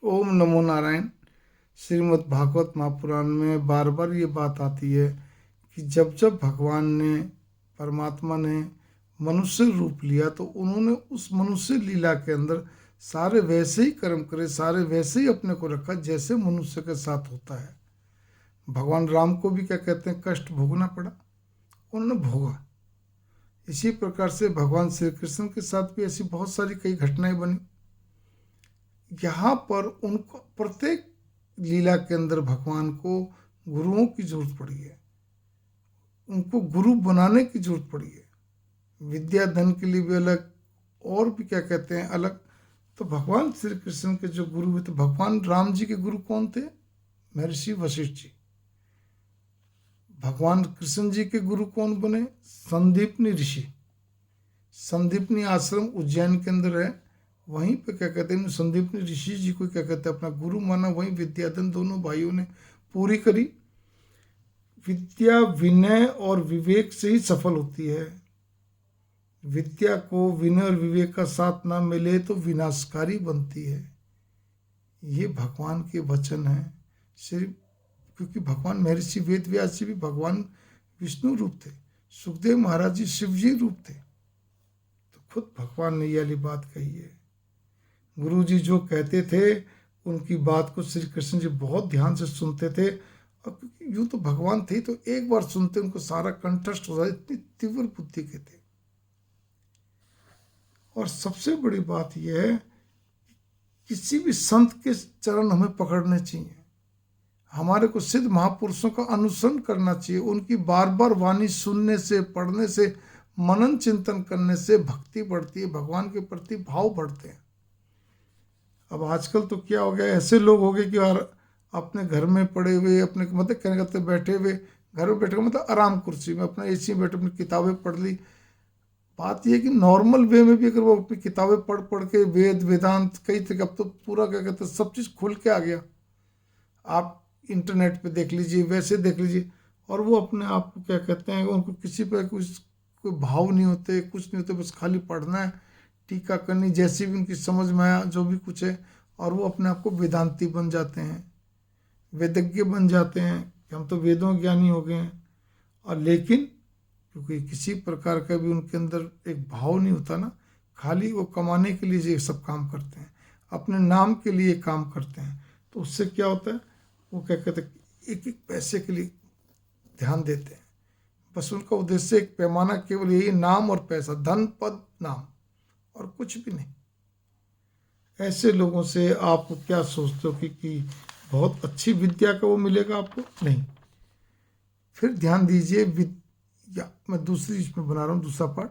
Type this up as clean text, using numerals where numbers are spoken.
ओम नमो नारायण। श्रीमद् भागवत महापुराण में बार बार ये बात आती है कि जब जब भगवान ने, परमात्मा ने मनुष्य रूप लिया तो उन्होंने उस मनुष्य लीला के अंदर सारे वैसे ही कर्म करे, सारे वैसे ही अपने को रखा जैसे मनुष्य के साथ होता है। भगवान राम को भी क्या कहते हैं, कष्ट भोगना पड़ा, उन्होंने भोगा। इसी प्रकार से भगवान श्री कृष्ण के साथ भी ऐसी बहुत सारी कई घटनाएं बनी। यहाँ पर उनको प्रत्येक लीला के अंदर भगवान को गुरुओं की जरूरत पड़ी है, उनको गुरु बनाने की जरूरत पड़ी है। विद्या धन के लिए भी अलग, और भी क्या कहते हैं अलग। तो भगवान श्री कृष्ण के जो गुरु हुए, तो भगवान राम जी के गुरु कौन थे? महर्षि वशिष्ठ जी। भगवान कृष्ण जी के गुरु कौन बने? संदीपनी ऋषि। संदीपनी आश्रम उज्जैन के अंदर है, वहीं पे क्या कहते हैं संदीपनी ऋषि जी को क्या कहते हैं अपना गुरु माना। वहीं विद्याधन दोनों भाइयों ने पूरी करी। विद्या विनय और विवेक से ही सफल होती है। विद्या को विनय और विवेक का साथ ना मिले तो विनाशकारी बनती है। ये भगवान के वचन हैं। सिर्फ क्योंकि भगवान महर्षि वेद व्यास जी भी भगवान विष्णु रूप थे, सुखदेव महाराज जी शिव जी रूप थे, तो खुद भगवान ने ये वाली बात कही है। गुरु जी जो कहते थे उनकी बात को श्री कृष्ण जी बहुत ध्यान से सुनते थे, और क्योंकि यूँ तो भगवान थे तो एक बार सुनते उनको सारा कंठस्थ हो जाए, इतनी तीव्र बुद्धि के थे। और सबसे बड़ी बात यह है, किसी भी संत के चरण हमें पकड़ने चाहिए, हमारे को सिद्ध महापुरुषों का अनुसरण करना चाहिए। उनकी बार बार वाणी सुनने से, पढ़ने से, मनन चिंतन करने से भक्ति बढ़ती है, भगवान के प्रति भाव बढ़ते हैं। अब आजकल तो क्या हो गया, ऐसे लोग हो गए कि यार अपने घर में पड़े हुए, अपने मतलब कहने का बैठे हुए, घर में बैठे मतलब आराम कुर्सी में अपना एसी में बैठे अपनी किताबें पढ़ ली। बात यह है कि नॉर्मल वे में भी अगर वो अपनी किताबें पढ़ पढ़ के वेद वेदांत कई तक, अब तो पूरा क्या कहते हैं सब चीज़ खुल के आ गया। आप इंटरनेट पे देख लीजिए, वैसे देख लीजिए, और वो अपने आप को क्या कहते हैं, उनको किसी पर कोई भाव नहीं होते, कुछ नहीं होते, बस खाली पढ़ना है, टीका करनी, जैसी भी उनकी समझ में आया जो भी कुछ है, और वो अपने आप को वेदांती बन जाते हैं, वेदज्ञ बन जाते हैं कि हम तो वेदों ज्ञानी हो गए हैं। और लेकिन क्योंकि किसी प्रकार का भी उनके अंदर एक भाव नहीं होता ना, खाली वो कमाने के लिए ये सब काम करते हैं, अपने नाम के लिए काम करते हैं, तो उससे क्या होता है, वो क्या कहते हैं एक एक पैसे के लिए ध्यान देते हैं। बस उनका उद्देश्य एक पैमाना केवल यही, नाम और पैसा, धन पद नाम, और कुछ भी नहीं। ऐसे लोगों से आप क्या सोचते हो कि बहुत अच्छी विद्या का वो मिलेगा आपको? नहीं। फिर ध्यान दीजिए, मैं दूसरी इसमें बना रहा हूँ दूसरा पार्ट।